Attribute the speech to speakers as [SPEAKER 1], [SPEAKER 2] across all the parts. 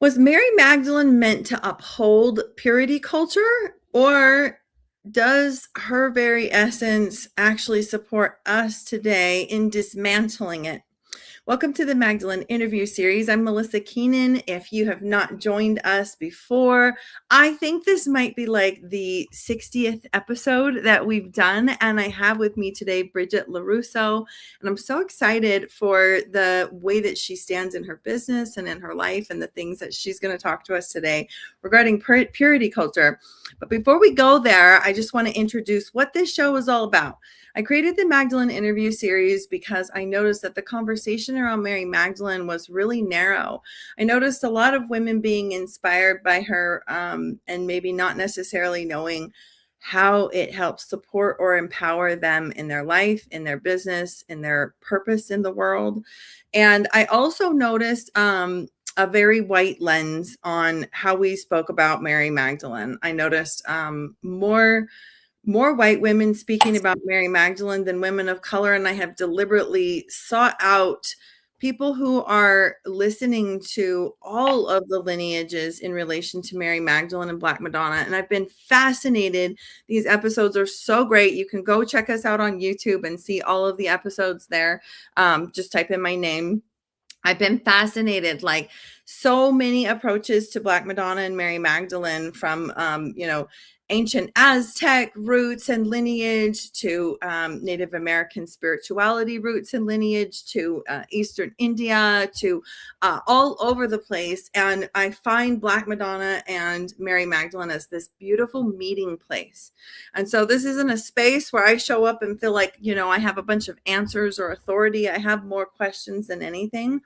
[SPEAKER 1] Was Mary Magdalene meant to uphold purity culture, or does her very essence actually support us today in dismantling it? Welcome to the Magdalene interview series. I'm Melissa Keenan. If you have not joined us before, I think this might be like the 60th episode that we've done. And I have with me today Brigette Iarrusso. And I'm so excited for the way that she stands in her business and in her life and the things that she's going to talk to us today regarding purity culture. But before we go there, I just want to introduce what this show is all about. I created the Magdalene interview series because I noticed that the conversation around Mary Magdalene was really narrow. I noticed a lot of women being inspired by her and maybe not necessarily knowing how it helps support or empower them in their life, in their business, in their purpose in the world. And I also noticed a very white lens on how we spoke about Mary Magdalene. I noticed more white women speaking about Mary Magdalene than women of color. And I have deliberately sought out people who are listening to all of the lineages in relation to Mary Magdalene and Black Madonna. And I've been fascinated. These episodes are so great. You can go check us out on YouTube and see all of the episodes there. Just type in my name. I've been fascinated, like so many approaches to Black Madonna and Mary Magdalene from, ancient Aztec roots and lineage to Native American spirituality roots and lineage to Eastern India to all over the place. And I find Black Madonna and Mary Magdalene as this beautiful meeting place. And so this isn't a space where I show up and feel like, I have a bunch of answers or authority. I have more questions than anything.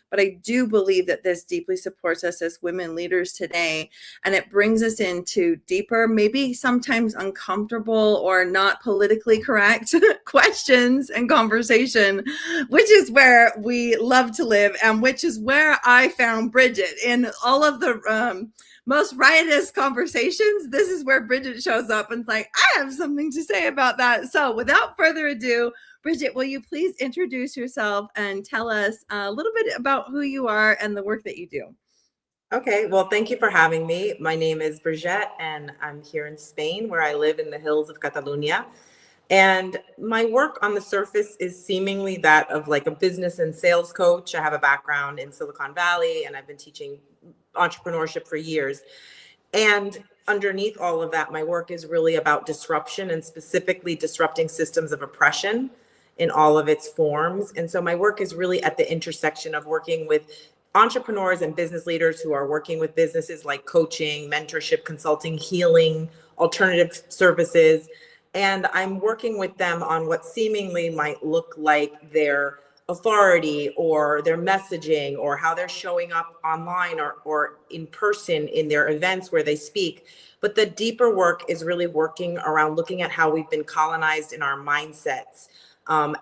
[SPEAKER 1] But I do believe that this deeply supports us as women leaders today. And it brings us into deeper, maybe sometimes uncomfortable or not politically correct questions and conversation, which is where we love to live and which is where I found Brigette in all of the most riotous conversations. This is where Brigette shows up and it's like, I have something to say about that. So without further ado, Brigette, will you please introduce yourself and tell us a little bit about who you are and the work that you do?
[SPEAKER 2] Okay, well, thank you for having me. My name is Brigette, and I'm here in Spain, where I live in the hills of Catalonia. And my work on the surface is seemingly that of like a business and sales coach. I have a background in Silicon Valley, and I've been teaching entrepreneurship for years. And underneath all of that, my work is really about disruption and specifically disrupting systems of oppression in all of its forms. And so my work is really at the intersection of working with entrepreneurs and business leaders who are working with businesses like coaching, mentorship, consulting, healing, alternative services. And I'm working with them on what seemingly might look like their authority or their messaging or how they're showing up online or in person in their events where they speak. But the deeper work is really working around looking at how we've been colonized in our mindsets,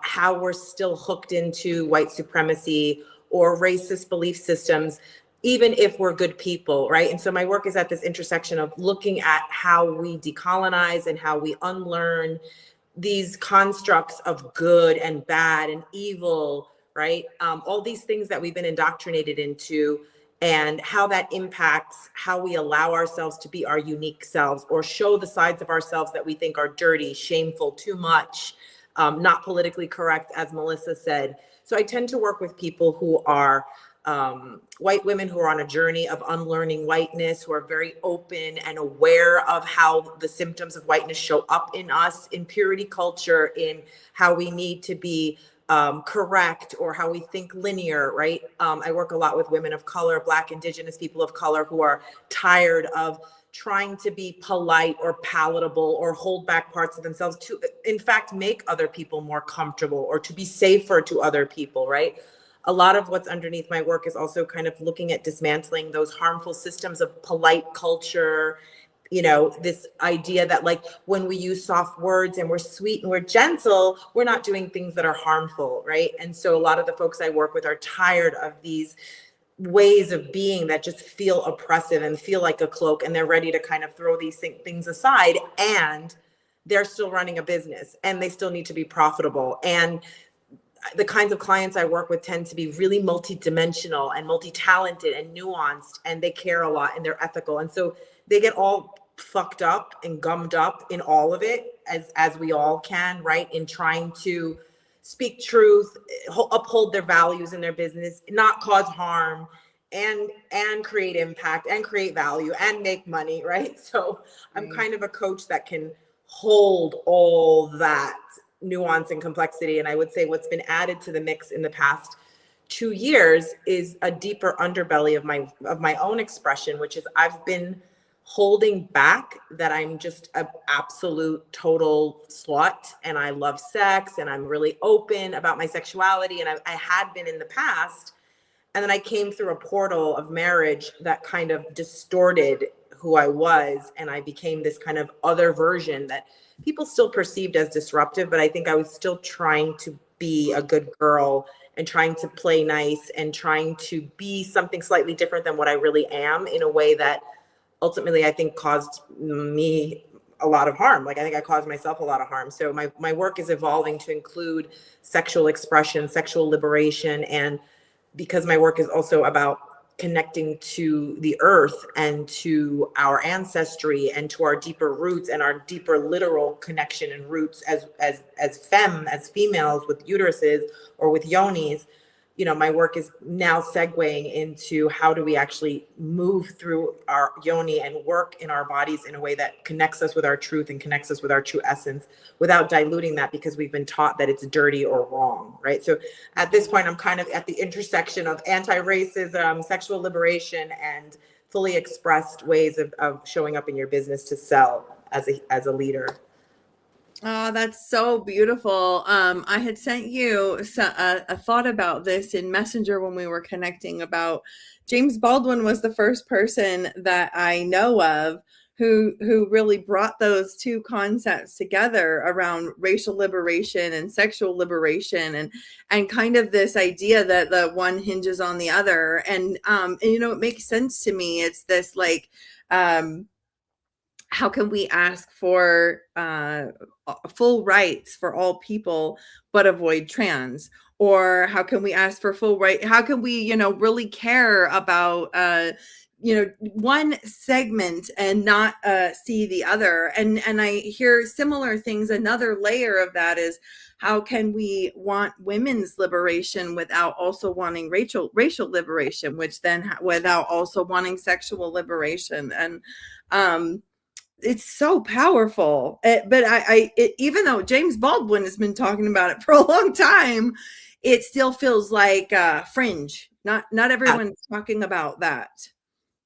[SPEAKER 2] how we're still hooked into white supremacy or racist belief systems, even if we're good people, right? And so my work is at this intersection of looking at how we decolonize and how we unlearn these constructs of good and bad and evil, right? All these things that we've been indoctrinated into, and how that impacts how we allow ourselves to be our unique selves or show the sides of ourselves that we think are dirty, shameful, too much, not politically correct, as Melissa said. So I tend to work with people who are white women who are on a journey of unlearning whiteness, who are very open and aware of how the symptoms of whiteness show up in us, in purity culture, in how we need to be correct or how we think linear, right? I work a lot with women of color, Black, Indigenous people of color who are tired of trying to be polite or palatable or hold back parts of themselves to, in fact, make other people more comfortable or to be safer to other people, right? A lot of what's underneath my work is also kind of looking at dismantling those harmful systems of polite culture, this idea that like when we use soft words and we're sweet and we're gentle, we're not doing things that are harmful, right? And so a lot of the folks I work with are tired of these ways of being that just feel oppressive and feel like a cloak, and they're ready to kind of throw these things aside, and they're still running a business and they still need to be profitable. And the kinds of clients I work with tend to be really multidimensional and multi-talented and nuanced, and they care a lot and they're ethical. And so they get all fucked up and gummed up in all of it, as we all can, right? In trying to speak truth, uphold their values in their business, not cause harm, and create impact and create value and make money, right? So I'm kind of a coach that can hold all that nuance and complexity. And I would say what's been added to the mix in the past 2 years is a deeper underbelly of my own expression, which is I've been holding back that I'm just an absolute total slut and I love sex and I'm really open about my sexuality, and I had been in the past. And then I came through a portal of marriage that kind of distorted who I was, and I became this kind of other version that people still perceived as disruptive, but I think I was still trying to be a good girl and trying to play nice and trying to be something slightly different than what I really am, in a way that ultimately I think caused me a lot of harm. Like I think I caused myself a lot of harm. So my work is evolving to include sexual expression, sexual liberation, and because my work is also about connecting to the earth and to our ancestry and to our deeper roots and our deeper literal connection and roots as females with uteruses or with yonis. You know, my work is now segueing into how do we actually move through our yoni and work in our bodies in a way that connects us with our truth and connects us with our true essence without diluting that because we've been taught that it's dirty or wrong, right? So at this point, I'm kind of at the intersection of anti-racism, sexual liberation, and fully expressed ways of showing up in your business to sell as a leader.
[SPEAKER 1] Oh, that's so beautiful. I had sent you a thought about this in Messenger when we were connecting about James Baldwin was the first person that I know of who really brought those two concepts together around racial liberation and sexual liberation, and kind of this idea that the one hinges on the other. And you know, it makes sense to me. It's this like, how can we ask for full rights for all people but avoid trans? Or how can we ask for full right? How can we, you know, really care about you know, one segment and not see the other? And I hear similar things. Another layer of that is, how can we want women's liberation without also wanting racial liberation, which then without also wanting sexual liberation? And it's so powerful. But even though James Baldwin has been talking about it for a long time, it still feels like fringe. Not everyone's talking about that.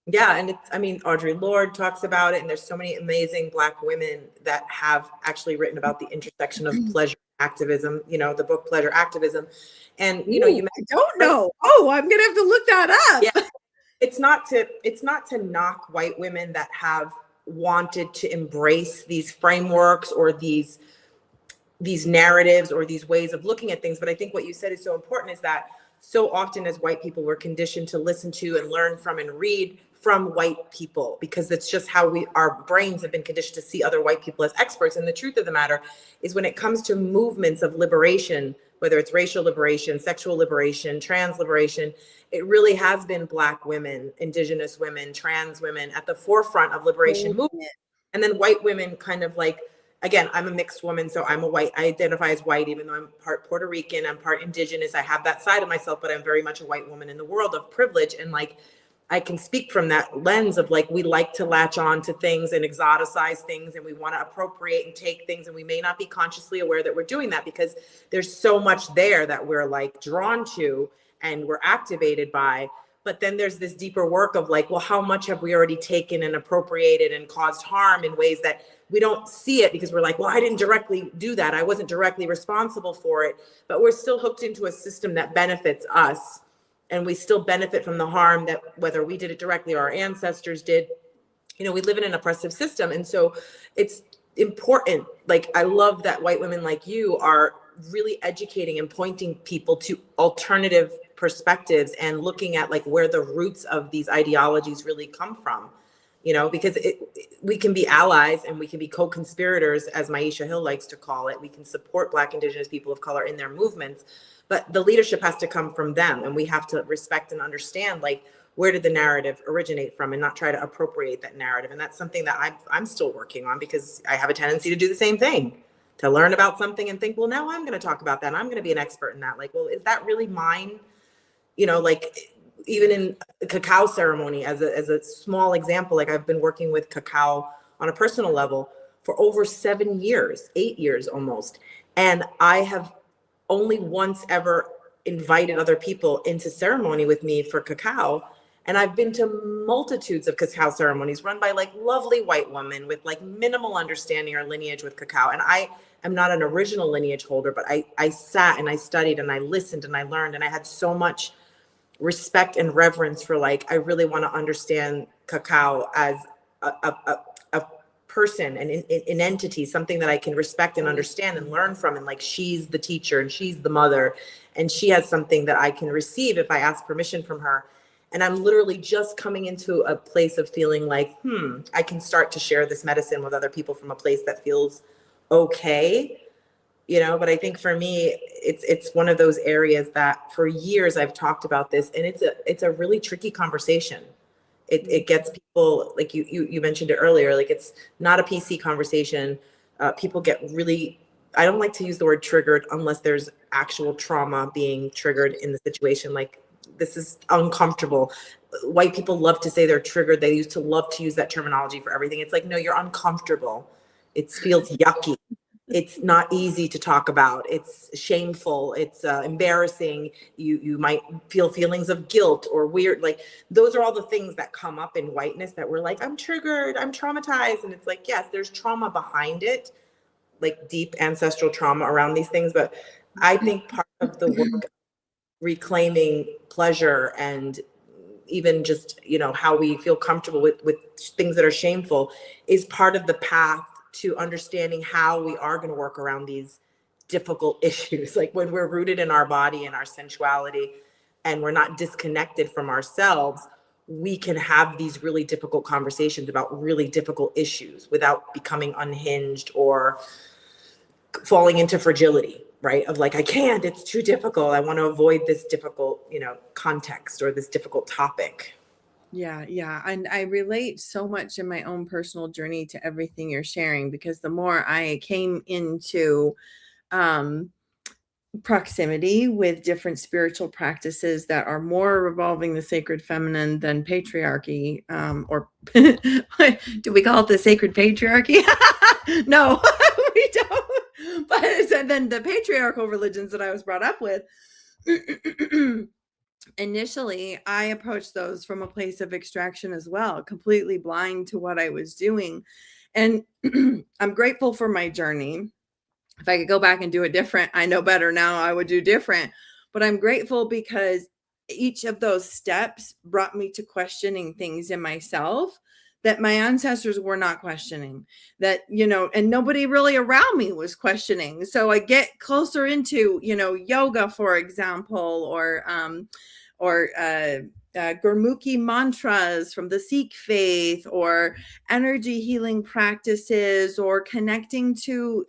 [SPEAKER 2] Yeah, and it's, I mean, Audre Lorde talks about it, and there's so many amazing Black women that have actually written about the intersection of pleasure activism, you know, the book Pleasure Activism. And, you know,
[SPEAKER 1] I don't know. Oh, I'm going to have to look that up.
[SPEAKER 2] Yeah, it's not to knock white women that have wanted to embrace these frameworks or these narratives or these ways of looking at things. But I think what you said is so important, is that so often as white people, we're conditioned to listen to and learn from and read from white people, because that's just how our brains have been conditioned to see other white people as experts. And the truth of the matter is, when it comes to movements of liberation, whether it's racial liberation, sexual liberation, trans liberation, it really has been Black women, Indigenous women, trans women at the forefront of liberation movement. And then white women kind of like, again, I'm a mixed woman, so I identify as white, even though I'm part Puerto Rican, I'm part Indigenous. I have that side of myself, but I'm very much a white woman in the world of privilege. And like, I can speak from that lens of like, we like to latch on to things and exoticize things, and we want to appropriate and take things, and we may not be consciously aware that we're doing that, because there's so much there that we're like drawn to and we're activated by. But then there's this deeper work of like, well, how much have we already taken and appropriated and caused harm in ways that we don't see it, because we're like, well, I didn't directly do that, I wasn't directly responsible for it, but we're still hooked into a system that benefits us. And we still benefit from the harm that, whether we did it directly or our ancestors did. You know, we live in an oppressive system. And so it's important. Like, I love that white women like you are really educating and pointing people to alternative perspectives and looking at like where the roots of these ideologies really come from. because we can be allies and we can be co-conspirators, as Maisha Hill likes to call it. We can support Black, Indigenous people of color in their movements, but the leadership has to come from them, and we have to respect and understand, like, where did the narrative originate from, and not try to appropriate that narrative. And that's something that I'm still working on, because I have a tendency to do the same thing, to learn about something and think, well, now I'm going to talk about that, and I'm going to be an expert in that. Like, well, is that really mine? Like, even in a cacao ceremony, as a small example, like, I've been working with cacao on a personal level for over 7 years, 8 years almost. And I have only once ever invited other people into ceremony with me for cacao. And I've been to multitudes of cacao ceremonies run by like lovely white women with like minimal understanding or lineage with cacao. And I am not an original lineage holder, but I sat and I studied and I listened and I learned, and I had so much respect and reverence for, like, I really want to understand cacao as a person and an entity, something that I can respect and understand and learn from. And like, she's the teacher and she's the mother, and she has something that I can receive if I ask permission from her. And I'm literally just coming into a place of feeling like, I can start to share this medicine with other people from a place that feels okay. But I think for me, it's one of those areas that for years I've talked about this, and it's a really tricky conversation. It gets people, like you mentioned it earlier, like, it's not a PC conversation. People get really, I don't like to use the word triggered unless there's actual trauma being triggered in the situation. Like, this is uncomfortable. White people love to say they're triggered. They used to love to use that terminology for everything. It's like, no, you're uncomfortable. It feels yucky. It's not easy to talk about. It's shameful. It's embarrassing. You might feel feelings of guilt or weird. Like, those are all the things that come up in whiteness that we're like, I'm triggered, I'm traumatized. And it's like, yes, there's trauma behind it, like deep ancestral trauma around these things. But I think part of the work reclaiming pleasure, and even just, how we feel comfortable with things that are shameful, is part of the path to understanding how we are going to work around these difficult issues. Like, when we're rooted in our body and our sensuality, and we're not disconnected from ourselves, we can have these really difficult conversations about really difficult issues without becoming unhinged or falling into fragility, right? Of like, I can't, it's too difficult. I want to avoid this difficult, context or this difficult topic.
[SPEAKER 1] Yeah, yeah. And I relate so much in my own personal journey to everything you're sharing, because the more I came into proximity with different spiritual practices that are more revolving the sacred feminine than patriarchy, or do we call it the sacred patriarchy? No, we don't. But then the patriarchal religions that I was brought up with, initially I approached those from a place of extraction as well, completely blind to what I was doing. And I'm grateful for my journey. If I could go back and do it different, I know better now, I would do different. But I'm grateful because each of those steps brought me to questioning things in myself that my ancestors were not questioning, that, and nobody really around me was questioning. So I get closer into, yoga, for example, or Gurmukhi mantras from the Sikh faith, or energy healing practices, or connecting to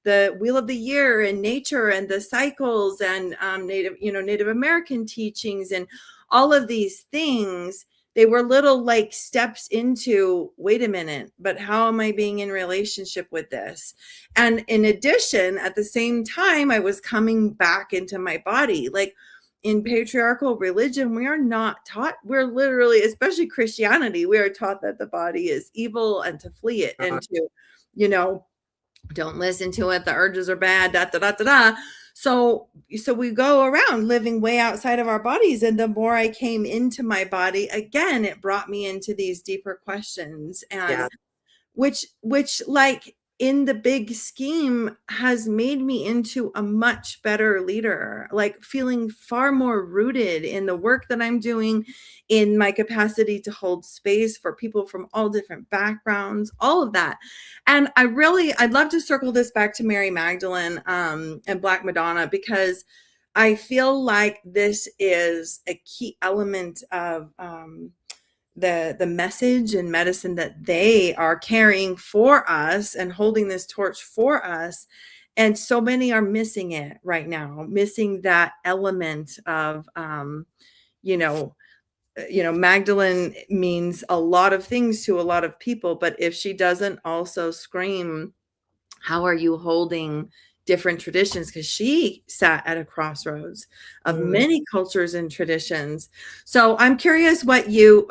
[SPEAKER 1] the wheel of the year and nature and the cycles, and Native American teachings, and all of these things. They were little like steps into, wait a minute, but how am I being in relationship with this? And in addition, at the same time, I was coming back into my body. Like, in patriarchal religion, we are not taught, we're literally, especially Christianity, we are taught that the body is evil and to flee it, and to, don't listen to it, the urges are bad, da da da da da. So we go around living way outside of our bodies. And the more I came into my body, again, it brought me into these deeper questions, and which like, in the big scheme, has made me into a much better leader, like feeling far more rooted in the work that I'm doing, in my capacity to hold space for people from all different backgrounds, all of that. And I'd love to circle this back to Mary Magdalene and Black Madonna, because I feel like this is a key element of the message and medicine that they are carrying for us and holding this torch for us. And so many are missing it right now, missing that element of, you know, Magdalene means a lot of things to a lot of people, but if she doesn't also scream, how are you holding different traditions? Because she sat at a crossroads of many cultures and traditions. So I'm curious what you,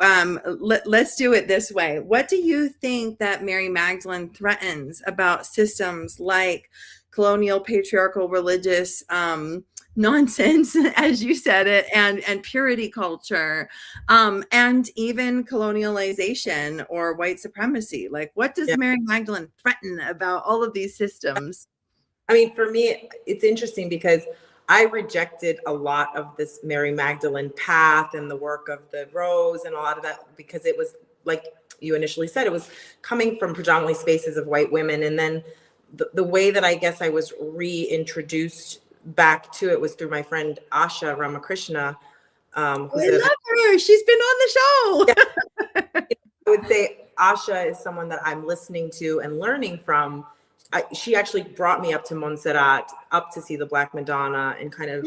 [SPEAKER 1] let's do it this way. What do you think that Mary Magdalene threatens about systems like colonial, patriarchal, religious nonsense, as you said it, and purity culture, and even colonialization or white supremacy? Like, what does
[SPEAKER 2] Yeah.
[SPEAKER 1] Mary Magdalene threaten about all of these systems?
[SPEAKER 2] I mean, for me, it's interesting because I rejected a lot of this Mary Magdalene path and the work of the Rose and a lot of that because it was, like you initially said, it was coming from predominantly spaces of white women. And then the way that I guess I was reintroduced back to it was through my friend Asha Ramakrishna, who's
[SPEAKER 1] I love her. She's been on the show.
[SPEAKER 2] I would say Asha is someone that I'm listening to and learning from. She actually brought me up to Montserrat, up to see the Black Madonna, and kind of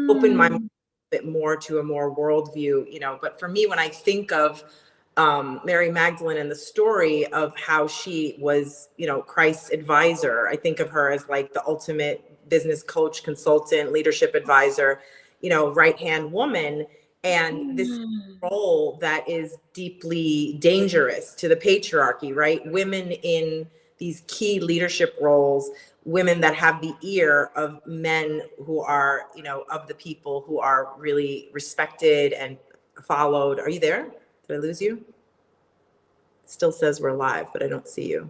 [SPEAKER 2] opened my mind a bit more to a more worldview, you know. But for me, when I think of Mary Magdalene and the story of how she was, you know, Christ's advisor, I think of her as like the ultimate business coach, consultant, leadership advisor, you know, right-hand woman. And this role that is deeply dangerous to the patriarchy, right? Women in these key leadership roles, women that have the ear of men who are, you know, of the people, who are really respected and followed. Are you there? Did I lose you? It still says we're live, but I don't see you.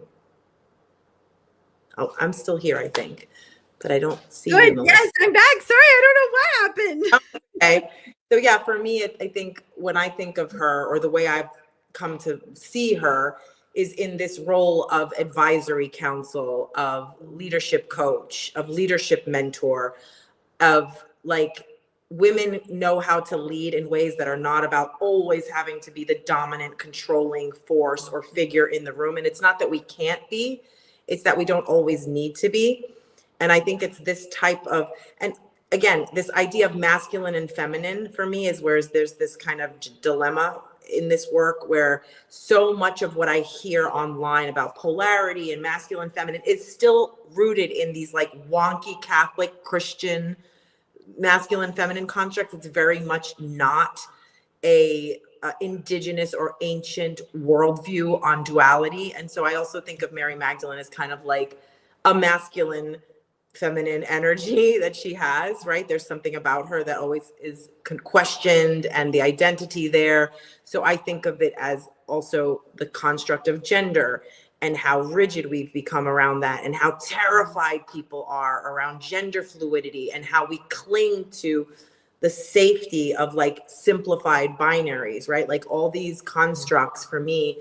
[SPEAKER 2] Oh, I'm still here, I think, but I don't see you.
[SPEAKER 1] Good. Yes, I'm back. Sorry, I don't know what happened.
[SPEAKER 2] Okay. So yeah, for me, I think when I think of her, or the way I've come to see her, is in this role of advisory council, of leadership coach, of leadership mentor, of like, women know how to lead in ways that are not about always having to be the dominant, controlling force or figure in the room. And it's not that we can't be, it's that we don't always need to be. And I think it's this type of, and again, this idea of masculine and feminine for me is where there's this kind of dilemma in this work, where so much of what I hear online about polarity and masculine, feminine is still rooted in these like wonky Catholic Christian masculine, feminine constructs. It's very much not a indigenous or ancient worldview on duality. And so I also think of Mary Magdalene as kind of like a masculine, feminine energy that she has, right? There's something about her that always is questioned, and the identity there. So I think of it as also the construct of gender, and how rigid we've become around that, and how terrified people are around gender fluidity, and how we cling to the safety of like simplified binaries, right? Like all these constructs. For me,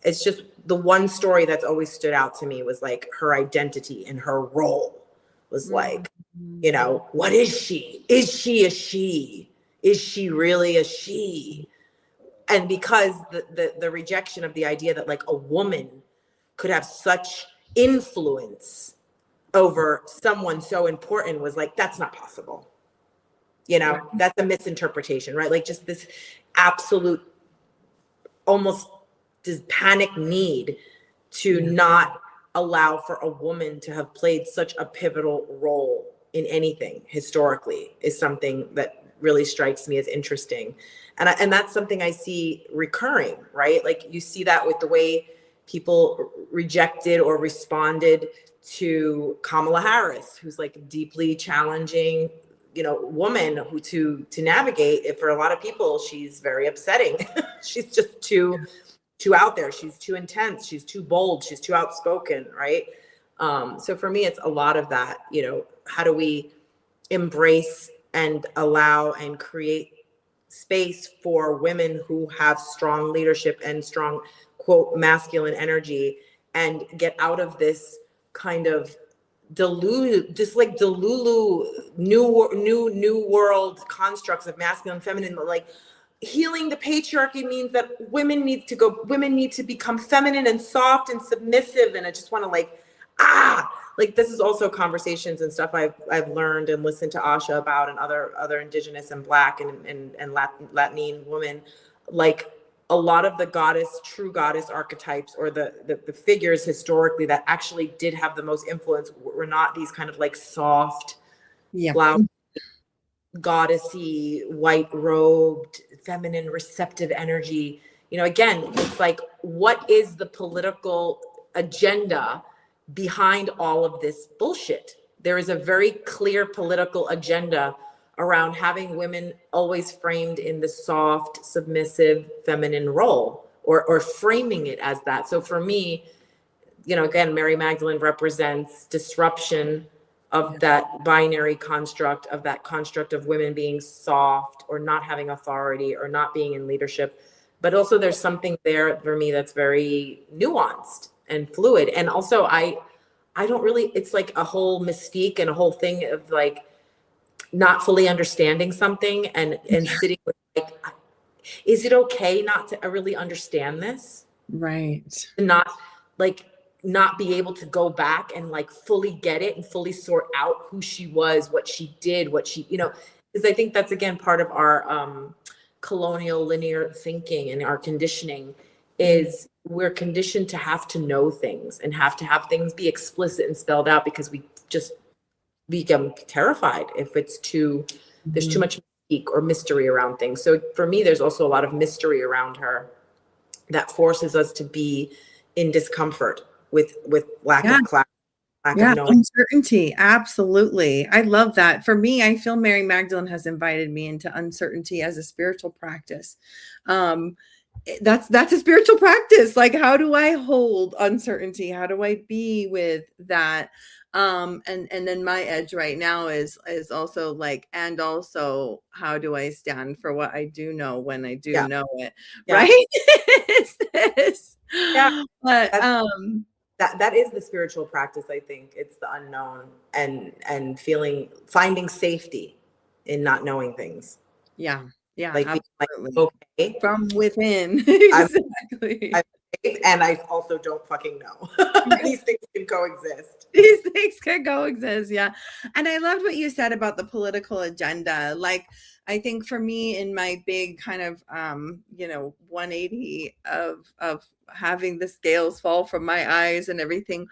[SPEAKER 2] it's just the one story that's always stood out to me was like her identity and her role was like, you know, what is she? Is she a she? Is she really a she? And because the rejection of the idea that like a woman could have such influence over someone so important was like, that's not possible. You know, that's a misinterpretation, right? Like just this absolute, almost this panic need to not allow for a woman to have played such a pivotal role in anything historically is something that really strikes me as interesting. And that's something I see recurring, right? Like you see that with the way people rejected or responded to Kamala Harris, who's like deeply challenging, you know, woman who to navigate it. For a lot of people, she's very upsetting. She's just too out there. She's too intense. She's too bold. She's too outspoken, right? So for me, it's a lot of that, you know, how do we embrace and allow and create space for women who have strong leadership and strong, quote, masculine energy, and get out of this kind of delulu new world constructs of masculine and feminine, like healing the patriarchy means that women need to become feminine and soft and submissive. And I just want to like this is also conversations and stuff I've learned and listened to Asha about, and other indigenous and Black and Latin women. Like a lot of the true goddess archetypes, or the figures historically that actually did have the most influence, were not these kind of like soft, flower, goddessy, white robed, feminine, receptive energy. You know, again, it's like, what is the political agenda behind all of this bullshit? There is a very clear political agenda around having women always framed in the soft, submissive, feminine role, or framing it as that. So for me, you know, again, Mary Magdalene represents disruption of that binary construct, of that construct of women being soft or not having authority or not being in leadership. But also there's something there for me that's very nuanced and fluid. And also I don't really, it's like a whole mystique and a whole thing of like not fully understanding something and sitting with like, is it okay not to really understand this?
[SPEAKER 1] Right.
[SPEAKER 2] Not be able to go back and like fully get it and fully sort out who she was, what she did, what she, you know, because I think that's again part of our colonial linear thinking and our conditioning is we're conditioned to have to know things and have to have things be explicit and spelled out, because we just become terrified if it's there's too much mystique or mystery around things. So for me, there's also a lot of mystery around her that forces us to be in discomfort with lack of clarity, lack of knowing.
[SPEAKER 1] Uncertainty. Absolutely. I love that. For me, I feel Mary Magdalene has invited me into uncertainty as a spiritual practice. That's a spiritual practice. Like, how do I hold uncertainty? How do I be with that? And then my edge right now is also like, and also how do I stand for what I do know when I do know it? Right? It's this. But
[SPEAKER 2] that is the spiritual practice. I think it's the unknown and finding safety in not knowing things.
[SPEAKER 1] Yeah,
[SPEAKER 2] like
[SPEAKER 1] absolutely.
[SPEAKER 2] Being like, okay,
[SPEAKER 1] from within. Exactly.
[SPEAKER 2] I'm safe, and I also don't fucking know. These things can coexist.
[SPEAKER 1] These things can coexist. Yeah. And I loved what you said about the political agenda. Like, I think for me, in my big kind of 180 of having the scales fall from my eyes and everything,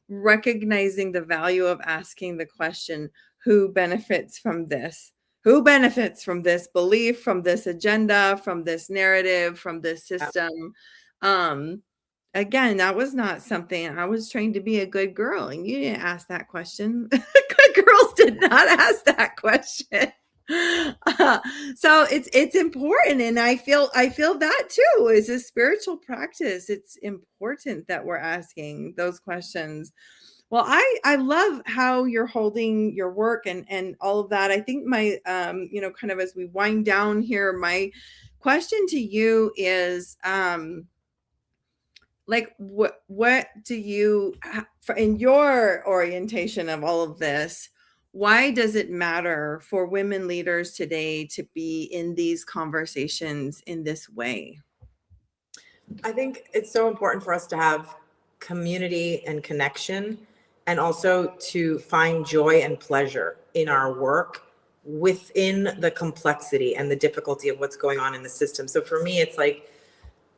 [SPEAKER 1] recognizing the value of asking the question, who benefits from this? Who benefits from this belief, from this agenda, from this narrative, from this system? Again, that was not something. I was trained to be a good girl, and you didn't ask that question. Good girls did not ask that question. So it's important, and I feel that too is a spiritual practice. It's important that we're asking those questions. Well, I love how you're holding your work and all of that. I think my kind of as we wind down here, my question to you is like what do you in your orientation of all of this, why does it matter for women leaders today to be in these conversations in this way?
[SPEAKER 2] I think it's so important for us to have community and connection, and also to find joy and pleasure in our work within the complexity and the difficulty of what's going on in the system. So for me, it's like,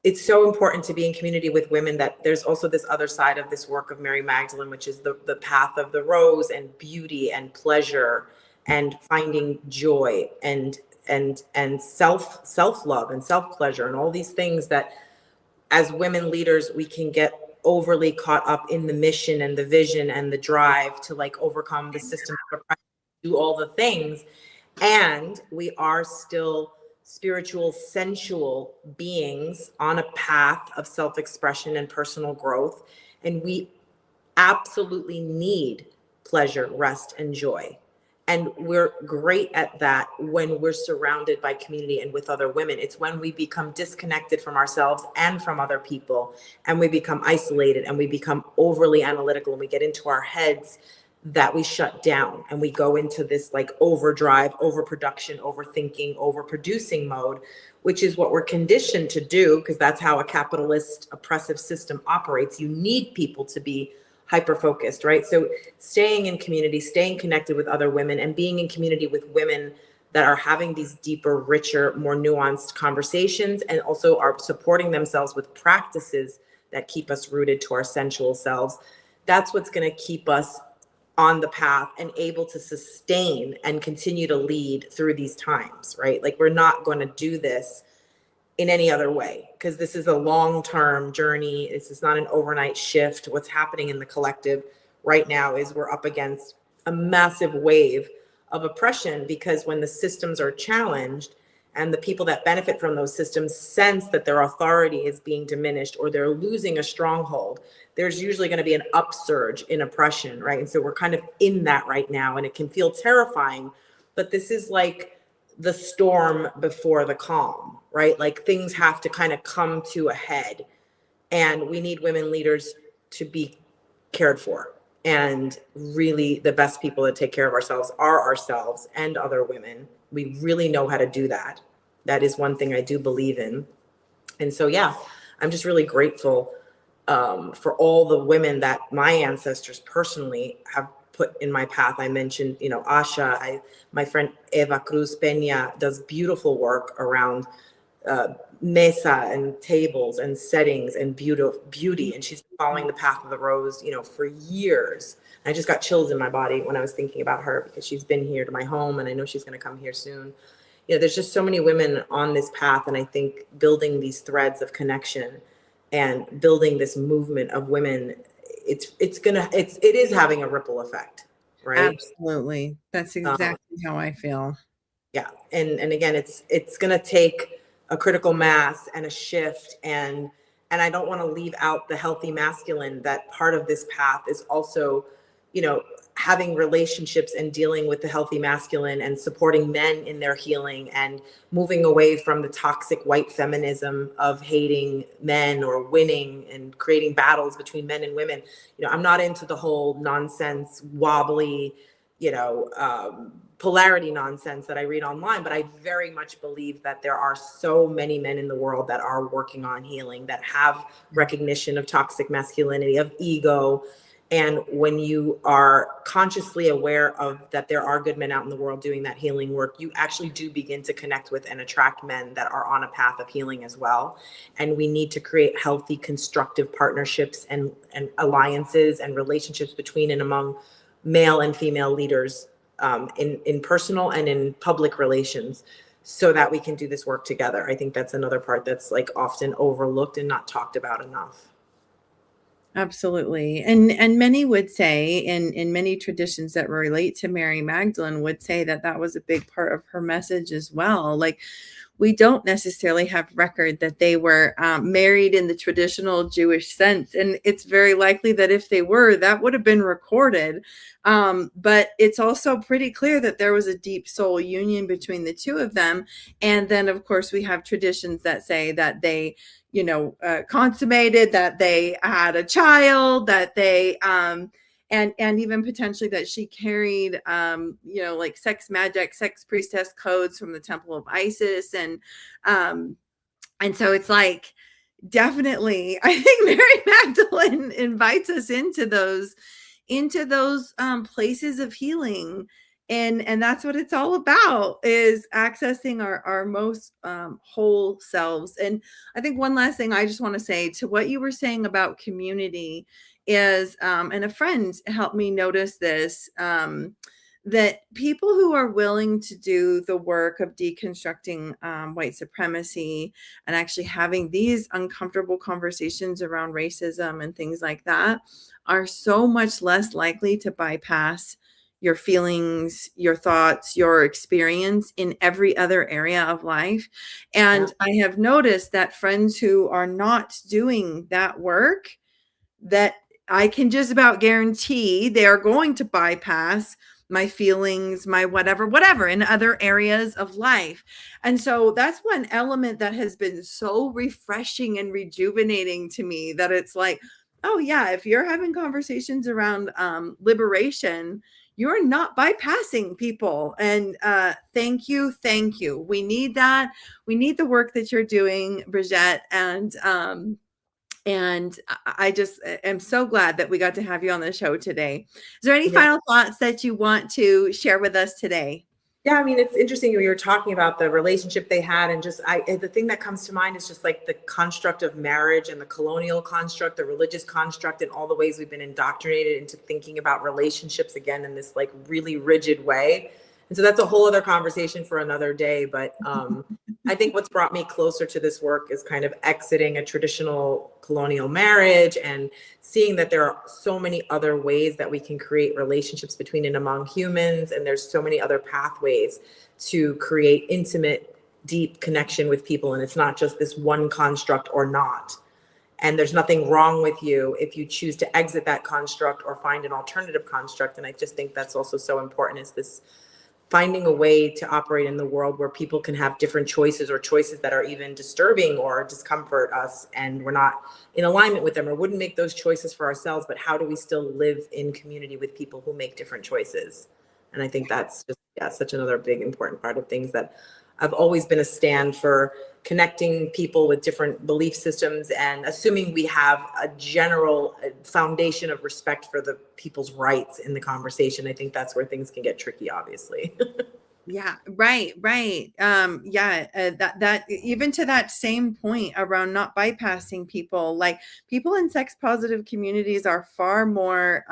[SPEAKER 2] it's so important to be in community with women, that there's also this other side of this work of Mary Magdalene, which is the path of the rose and beauty and pleasure and finding joy and self-love and self-pleasure and all these things that as women leaders, we can get overly caught up in the mission and the vision and the drive to like overcome the system, do all the things. And we are still spiritual, sensual beings on a path of self-expression and personal growth. And we absolutely need pleasure, rest, and joy. And we're great at that when we're surrounded by community and with other women. It's when we become disconnected from ourselves and from other people, and we become isolated and we become overly analytical and we get into our heads, that we shut down and we go into this like overdrive, overproduction, overthinking, overproducing mode, which is what we're conditioned to do, because that's how a capitalist oppressive system operates. You need people to be hyper focused, right? So staying in community, staying connected with other women, and being in community with women that are having these deeper, richer, more nuanced conversations, and also are supporting themselves with practices that keep us rooted to our sensual selves. That's what's going to keep us on the path and able to sustain and continue to lead through these times, right? Like, we're not going to do this in any other way, because this is a long-term journey. This is not an overnight shift. What's happening in the collective right now is we're up against a massive wave of oppression, because when the systems are challenged and the people that benefit from those systems sense that their authority is being diminished or they're losing a stronghold, there's usually going to be an upsurge in oppression, right? And so we're kind of in that right now, and it can feel terrifying, but this is like the storm before the calm, right? Like, things have to kind of come to a head, and we need women leaders to be cared for. And really, the best people that take care of ourselves are ourselves and other women. We really know how to do that. That is one thing I do believe in. And so, yeah, I'm just really grateful for all the women that my ancestors personally have put in my path. I mentioned, Asha. My friend Eva Cruz Peña does beautiful work around mesa and tables and settings and beauty. And she's been following the path of the rose, for years. And I just got chills in my body when I was thinking about her, because she's been here to my home, and I know she's going to come here soon. There's just so many women on this path. And I think building these threads of connection and building this movement of women, it is having a ripple effect, right?
[SPEAKER 1] Absolutely. That's exactly how I feel.
[SPEAKER 2] Yeah. And again, it's going to take a critical mass and a shift. And I don't want to leave out the healthy masculine. That part of this path is also, having relationships and dealing with the healthy masculine and supporting men in their healing and moving away from the toxic white feminism of hating men or winning and creating battles between men and women. I'm not into the whole nonsense, wobbly, polarity nonsense that I read online, but I very much believe that there are so many men in the world that are working on healing, that have recognition of toxic masculinity, of ego. And when you are consciously aware of that, there are good men out in the world doing that healing work, you actually do begin to connect with and attract men that are on a path of healing as well. And we need to create healthy, constructive partnerships and alliances and relationships between and among male and female leaders, in personal and in public relations, so that we can do this work together. I think that's another part that's like often overlooked and not talked about enough.
[SPEAKER 1] Absolutely. And many would say, in many traditions that relate to Mary Magdalene, would say that that was a big part of her message as well. Like, we don't necessarily have record that they were married in the traditional Jewish sense. And it's very likely that if they were, that would have been recorded. But it's also pretty clear that there was a deep soul union between the two of them. And then, of course, we have traditions that say that they, consummated, that they had a child, that they, and even potentially that she carried, like sex magic, sex priestess codes from the Temple of Isis. And so it's like, definitely, I think Mary Magdalene invites us into those places of healing. And that's what it's all about, is accessing our most whole selves. And I think one last thing I just want to say to what you were saying about community is, and a friend helped me notice this, that people who are willing to do the work of deconstructing white supremacy and actually having these uncomfortable conversations around racism and things like that are so much less likely to bypass your feelings, your thoughts, your experience in every other area of life. And I have noticed that friends who are not doing that work, that I can just about guarantee they are going to bypass my feelings, my whatever in other areas of life. And so that's one element that has been so refreshing and rejuvenating to me, that it's like, oh yeah, if you're having conversations around liberation, you're not bypassing people. And thank you. We need that. We need the work that you're doing, Brigette. And I just am so glad that we got to have you on the show today. Is there any final thoughts that you want to share with us today?
[SPEAKER 2] Yeah, I mean, it's interesting when you were talking about the relationship they had, and just the thing that comes to mind is just like the construct of marriage and the colonial construct, the religious construct, and all the ways we've been indoctrinated into thinking about relationships again in this like really rigid way. And so that's a whole other conversation for another day. But I think what's brought me closer to this work is kind of exiting a traditional colonial marriage and seeing that there are so many other ways that we can create relationships between and among humans. And there's so many other pathways to create intimate, deep connection with people. And it's not just this one construct or not. And there's nothing wrong with you if you choose to exit that construct or find an alternative construct. And I just think that's also so important, is this finding a way to operate in the world where people can have different choices, or choices that are even disturbing or discomfort us, and we're not in alignment with them or wouldn't make those choices for ourselves. But how do we still live in community with people who make different choices? And I think that's just such another big important part of things, that I've always been a stand for connecting people with different belief systems and assuming we have a general foundation of respect for the people's rights in the conversation. I think that's where things can get tricky, obviously.
[SPEAKER 1] Yeah, right. That even to that same point around not bypassing people, like people in sex positive communities are far more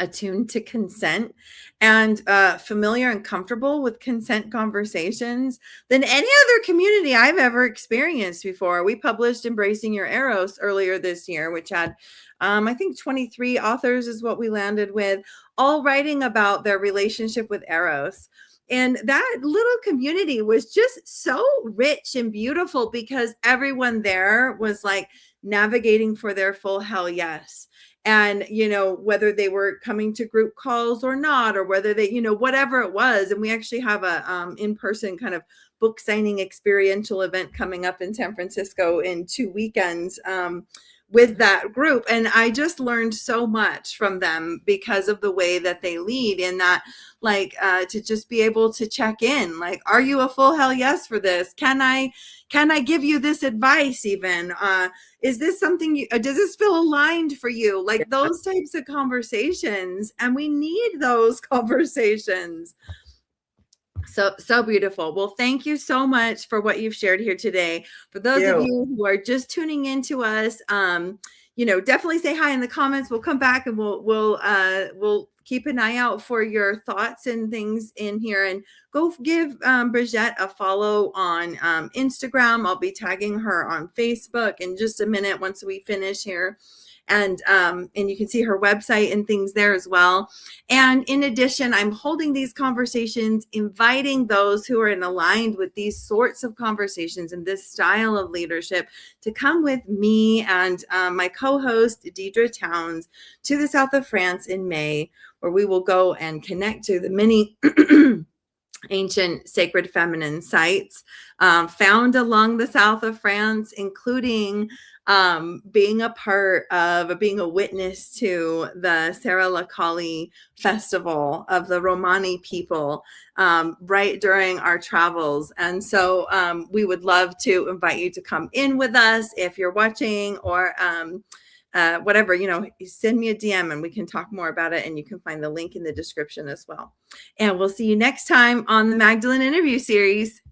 [SPEAKER 1] attuned to consent and familiar and comfortable with consent conversations than any other community I've ever experienced before. We published Embracing Your Eros earlier this year, which had I think 23 authors is what we landed with, all writing about their relationship with Eros. And that little community was just so rich and beautiful because everyone there was like navigating for their full hell yes. And, whether they were coming to group calls or not, or whether they, whatever it was. And we actually have a in-person kind of book signing experiential event coming up in San Francisco in 2 weekends with that group. And I just learned so much from them because of the way that they lead, in that, like, to just be able to check in, like, are you a full hell yes for this? Can I give you this advice even? Is this something does this feel aligned for you? Like those types of conversations. And we need those conversations. So beautiful. Well, thank you so much for what you've shared here today. For those of you who are just tuning in to us, definitely say hi in the comments. We'll come back and we'll keep an eye out for your thoughts and things in here. And go give Brigette a follow on Instagram. I'll be tagging her on Facebook in just a minute once we finish here. And you can see her website and things there as well. And in addition, I'm holding these conversations, inviting those who are aligned with these sorts of conversations and this style of leadership to come with me and my co-host, Deidre Towns, to the south of France in May, where we will go and connect to the many ancient sacred feminine sites found along the south of France, including being a witness to the Serra La Colli festival of the Romani people right during our travels. And so we would love to invite you to come in with us if you're watching, or whatever, send me a DM and we can talk more about it. And you can find the link in the description as well. And we'll see you next time on the Magdalene interview series.